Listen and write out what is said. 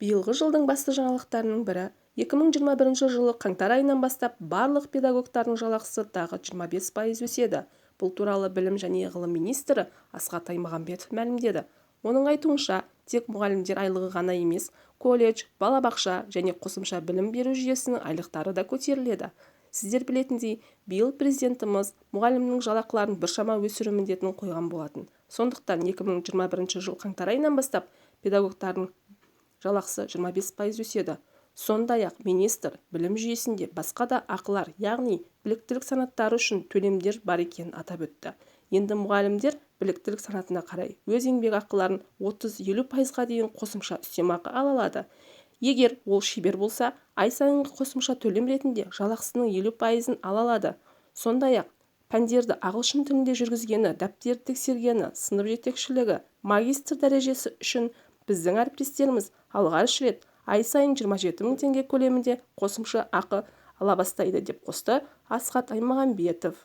Биылғы жылдың басты жаңалықтарының бірі 2021 жылы қаңтар айынан бастап барлық педагогтардың жалақысы тағы 25% өседі. Бұл туралы білім және ғылым министрі Асхат Аймағамбетов мәлімдеді. Оның айтуынша, тек мұғалімдер айлығы ғана емес, колледж, балабақша және қосымша білім беру жүйесінің айлықтары да көтеріледі. Сіздер білетіндей, биыл президентіміз мұғалімнің жалақыларын біршама өсіру міндетін қойған болатын. Сондықтан 2021 жыл қаңтар айынан бастап педагогтардың жалақысы 25% өседі. Сондай-ақ министр білім жүйесінде басқа да ақылар, яғни біліктілік санаттары үшін төлемдер бар екенін атап өтті. Енді мұғалімдер біліктілік санатына қарай өз еңбек ақыларын 30-50%-ға дейін қосымша үстемақы ала алады. Егер ол шебер болса, ай сайынғы қосымша төлем ретінде жалақысының 50%-ын ала алады. Сондай-ақ пәндерді ағылшын тілінде жүргізгені, дәптерді тексергені, сынып жетекшілігі, магистр дәрежесі үшін біздің әріптестеріміз алғаш рет ай сайын 27 мың теңге көлемінде қосымша ақы ала бастайды деп қосты Асхат Аймағамбетов.